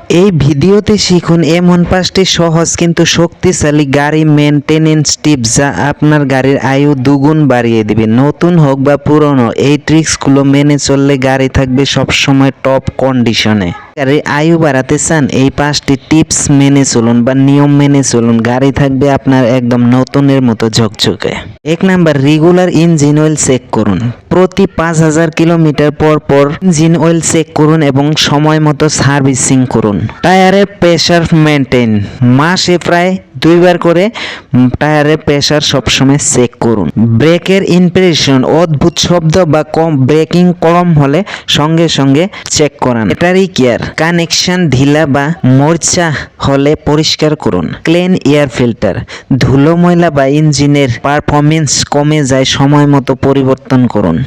এই ভিডিওতে শিখুন এমন 5টি সহজ কিন্তু শক্তিশালী গাড়ি মেনটেনেন্স টিপস যা আপনার গাড়ির আয়ু দুগুণ বাড়িয়ে দেবে। নতুন হোক বা পুরনো, এই ট্রিক্সগুলো মেনে চললে গাড়ি থাকবে সবসময় টপ কন্ডিশনে। গাড়ির আয়ু বাড়াতে চান? এই 5টি টিপস মেনে চলুন বা নিয়ম মেনে চলুন, গাড়ি থাকবে আপনার একদম নতুনের মতো ঝকঝকে। 1 number, regular engine oil check করুন। প্রতি 5000 কিলোমিটার পর পর ইঞ্জিন অয়েল চেক করুন এবং সময় মতো সার্ভিসিং করুন। টায়ারের প্রেসার মেনটেন, মাসে প্রায় 2বার করে টায়ারের প্রেসার সবসময় চেক করুন। ব্রেকের ইমপ্রেশন, অদ্ভুত শব্দ বা কম ব্রেকিং কম হলে সঙ্গে সঙ্গে চেক করান। ব্যাটারি কেয়ার, কানেকশন ঢিলা বা মরচা হলে পরিষ্কার করুন। ক্লিন এয়ার ফিল্টার, ধুলো ময়লা বা ইঞ্জিনের পারফরমেন্স কমে যায়, সময় মতো পরিবর্তন করুন।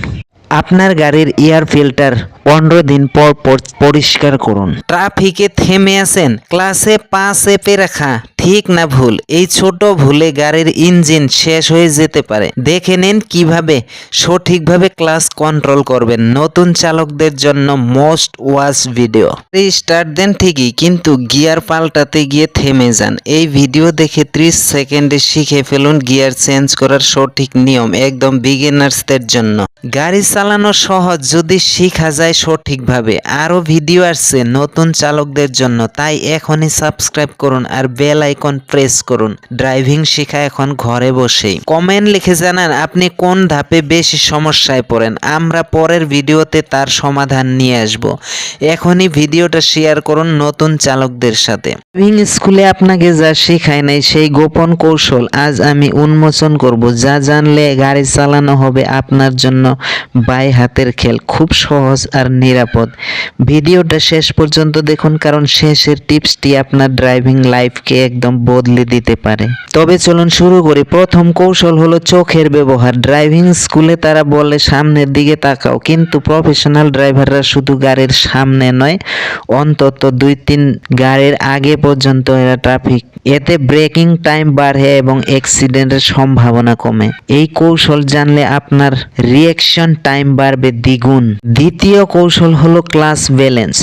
আপনার গাড়ির এয়ার ফিল্টার 15 দিন পর পর পরিষ্কার করুন। ট্রাফিকে থেমে আছেন, ক্লাসে 5 চেপে রাখা ঠিক না ভুল? এই ছোট ভুলে গাড়ির ইঞ্জিন শেষ হয়ে যেতে পারে। দেখে নিন কিভাবে সঠিকভাবে ক্লাস কন্ট্রোল করবেন। নতুন চালকদের জন্য মোস্ট ওয়াচ ভিডিও। স্টার্ট দেন ঠিকই, কিন্তু গিয়ার পাল্টাতে গিয়ে থেমে যান। এই ভিডিও দেখে 30 সেকেন্ডে শিখে ফেলুন গিয়ার চেঞ্জ করার সঠিক নিয়ম, একদম বিগিনার্সদের জন্য। গাড়ি চালানো সহজ যদি শিখা যায় সঠিকভাবে। আরও ভিডিও আসছে নতুন চালকদের জন্য, তাই এখনই সাবস্ক্রাইব করুন আর বেল আইকন প্রেস করুন। ড্রাইভিং শেখা এখন ঘরে বসেই। কমেন্ট লিখে জানান আপনি কোন ধাপে বেশি সমস্যায় পড়েন, আমরা পরের ভিডিওতে তার সমাধান নিয়ে আসব। এখনই ভিডিওটা শেয়ার করুন নতুন চালকদের সাথে। ড্রাইভিং স্কুলে আপনাকে যা শেখায় নাই সেই গোপন কৌশল আজ আমি উন্মোচন করব, যা জানলে গাড়ি চালানো হবে আপনার জন্য বাই হাতের খেল। খুব সহজ আর নিরাপদ। ভিডিওটা শেষ পর্যন্ত দেখুন, কারণ শেষের টিপসটি আপনার ড্রাইভিং লাইফকে একদম বদলে দিতে পারে। তবে চলুন শুরু করি। প্রথম কৌশল হলো চোখের ব্যবহার। ড্রাইভিং স্কুলে তারা বলে সামনের দিকে তাকাও, কিন্তু প্রফেশনাল ড্রাইভাররা শুধু গাড়ির সামনে নয়, অন্তত 2-3 গাড়ির আগে পর্যন্ত এরা ট্রাফিক। এতে ব্রেকিং টাইম বাড়ে এবং অ্যাক্সিডেন্টের সম্ভাবনা কমে। এই কৌশল জানলে আপনার রিঅ্যাকশন টাইম বাড়বে দ্বিগুণ। দ্বিতীয় কৌশল হলো ক্লাস ব্যালেন্স।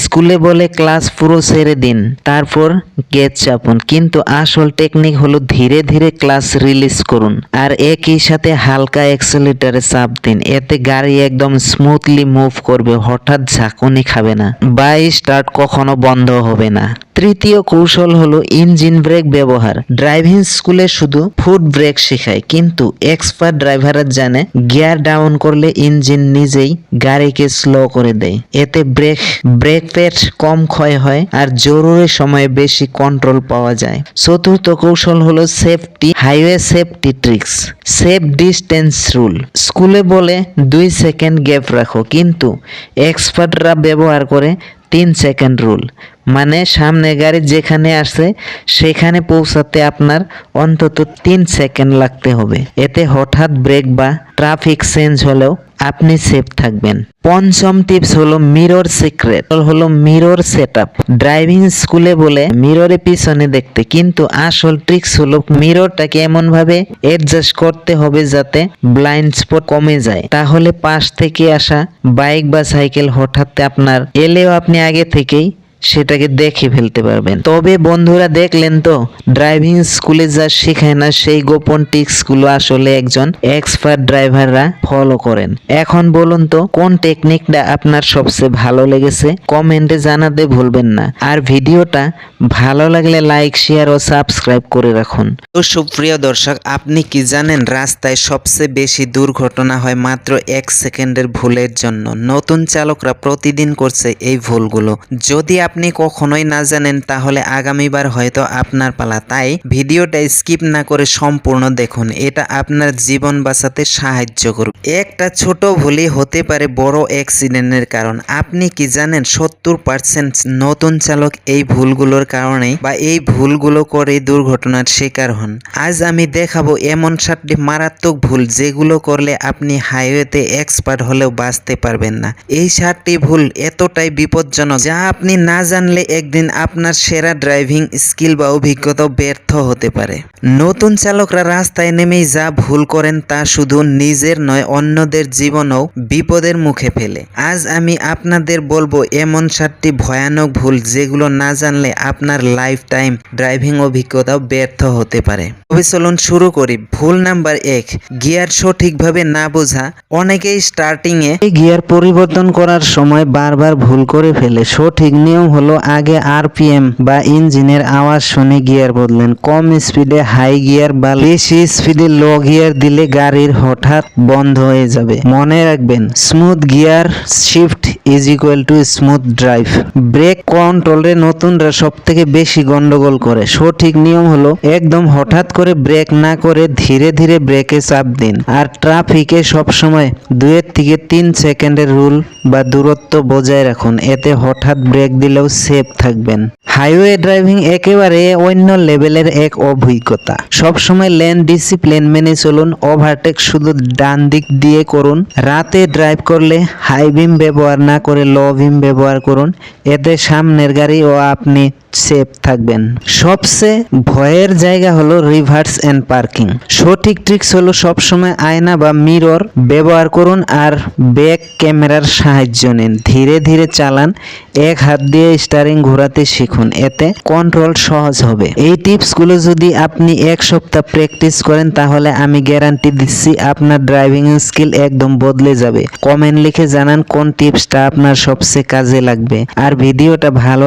স্কুলে বলে ক্লাস পুরো ছেড়ে দিন, তারপর গেজ চাপুন, কিন্তু আসল টেকনিক হলো ধীরে ধীরে ক্লাস রিলিজ করুন আর একই সাথে হালকা অ্যাক্সেলেটরে চাপ দিন। এতে গাড়ি একদম স্মুথলি মুভ করবে, হঠাৎ ঝাঁকুনি খাবে না বা স্টার্ট কখনো বন্ধ হবে না। তৃতীয় কৌশল হলো ইঞ্জিন ব্রেক ব্যবহার। ড্রাইভিং স্কুলে শুধু ফুট ব্রেক শেখায়, কিন্তু এক্সপার্ট ড্রাইভাররা জানে গিয়ার ডাউন করলে ইঞ্জিন নিজেই গাড়িকে স্লো করে দেয়। এতে ব্রেক প্যাড কম ক্ষয় হয় আর জরুরি সময়ে বেশি কন্ট্রোল পাওয়া যায়। চতুর্থ কৌশল হলো safety highway safety tricks. Safe distance rule. স্কুলে বলে 2 সেকেন্ড গ্যাপ রাখো, কিন্তু এক্সপার্টরা ব্যবহার করে 3 সেকেন্ড রুল। মানে সামনে গাড়ি যেখানে আসে সেখানে পৌঁছাতে আপনার অন্তত 3 সেকেন্ড লাগতে হবে। এতে হঠাৎ ব্রেক বা ট্রাফিক চেঞ্জ হলেও আপনি সেফ থাকবেন। পঞ্চম টিপস হলো মিরর সিক্রেট, হলো মিরর সেটআপ। ড্রাইভিং স্কুলে বলে মিররে পিছনে দেখতে, কিন্তু আসল ট্রিক্স হলো মিররটাকে এমন ভাবে অ্যাডজাস্ট করতে হবে যাতে ব্লাইন্ড স্পট কমে যায়। তাহলে পাশ থেকে আসা বাইক বা সাইকেল হঠাৎ আপনার এলেও আপনি আগে থেকেই সেটাকে দেখে ফেলতে পারবেন। তবে বন্ধুরা, দেখলেন তো ড্রাইভিং স্কুলে যা শেখায় না সেই গোপন টিপসগুলো আসলে একজন এক্সপার্ট ড্রাইভাররা ফলো করেন। এখন বলুন তো কোন টেকনিকটা আপনার সবচেয়ে ভালো লেগেছে? কমেন্টে জানাতে ভুলবেন না। আর ভিডিওটা ভালো লাগলে লাইক, শেয়ার ও সাবস্ক্রাইব করে রাখুন। তো সুপ্রিয় দর্শক, আপনি কি জানেন রাস্তায় সবচেয়ে বেশি দুর্ঘটনা হয় মাত্র 1 সেকেন্ডের ভুলের জন্য? নতুন চালকরা প্রতিদিন করছে এই ভুলগুলো। যদি আপনি কখনোই না জানেন তাহলে আগামীবার হয়তো আপনার পালা। তাই ভিডিওটা স্কিপ না করে সম্পূর্ণ দেখুন, এটা আপনার জীবন বাঁচাতে সাহায্য করবে। একটা ছোট ভুলই হতে পারে বড় অ্যাক্সিডেন্টের কারণ। আপনি কি জানেন 70% নতুন চালক এই ভুলগুলোর কারণে বা এই ভুলগুলো করে দুর্ঘটনার শিকার হন। আজ আমি দেখাবো এমন 7টি মারাত্মক ভুল যেগুলো করলে আপনি হাইওয়েতে এক্সপার্ট হলেও বাঁচতে পারবেন না। এই 7টি ভুল এতটাই বিপজ্জনক যা আপনি না না জানলে একদিন আপনার সেরা ড্রাইভিং স্কিল বা অভিজ্ঞতাও ব্যর্থ হতে পারে। নতুন চালকরা রাস্তায় নেমেই যা ভুল করেন তা শুধু নিজের নয়, অন্যদের জীবনও বিপদের মুখে ফেলে। আজ আমি আপনাদের বলবো এমন 7টি ভয়ানক ভুল যেগুলো না জানলে আপনার লাইফ টাইম ড্রাইভিং অভিজ্ঞতাও ব্যর্থ হতে পারে। তবে চলুন শুরু করি। ভুল নাম্বার 1, গিয়ার সঠিকভাবে না বোঝা। অনেকেই স্টার্টিংয়ে গিয়ার পরিবর্তন করার সময় বারবার ভুল করে ফেলে। সঠিক নিয়ম হলো আগে আরপিএম বা ইঞ্জিনের আওয়াজ শুনে গিয়ার বদলেন। কম স্পিডে হাই গিয়ার বা বেশি স্পিডে লো গিয়ার দিলে গাড়ির হঠাৎ বন্ধ হয়ে যাবে। মনে রাখবেন, smooth gear shift is equal to smooth drive. Brake কন্ট্রোলে নতুনরা সব থেকে বেশি গন্ডগোল করে। সঠিক নিয়ম হলো একদম হঠাৎ করে ব্রেক না করে ধীরে ধীরে ব্রেকে চাপ দিন। আর ট্রাফিকে সবসময় 2 থেকে 3 সেকেন্ডের রুল বা দূরত্ব বজায় রাখুন, এতে হঠাৎ ব্রেক দিলেও সেফ থাকবেন। হাইওয়ে ড্রাইভিং একেবারে অন্য লেভেলের এক অভিজ্ঞতা। সবসময় লেন ডিসিপ্লিন মেনে চলুন। ওভারটেক শুধু ডান দিক দিয়ে করুন। রাতে ড্রাইভ করলে হাই বিম ব্যবহার না করে লো বিম ব্যবহার করুন, এতে সামনের গাড়ি ও আপনি সেফ থাকবেন। সবচেয়ে ভয়ের জায়গা হলো রিভার্স এন্ড পার্কিং। সঠিক ট্রিক্স হলো সবসময় আয়না বা মিরর ব্যবহার করুন আর ব্যাক ক্যামেরার সাহায্য নিন। ধীরে ধীরে চালান, এক হাত দিয়ে স্টিয়ারিং ঘোরাতে শিখুন, এতে কন্ট্রোল সহজ হবে। এই টিপসগুলো যদি আপনি 1 সপ্তাহ প্র্যাকটিস করেন তাহলে আমি গ্যারান্টি দিচ্ছি আপনার ড্রাইভিং স্কিল একদম বদলে যাবে। কমেন্ট লিখে জানান কোন টিপসটা আপনার সবচেয়ে কাজে লাগবে। আর ভিডিওটা ভালো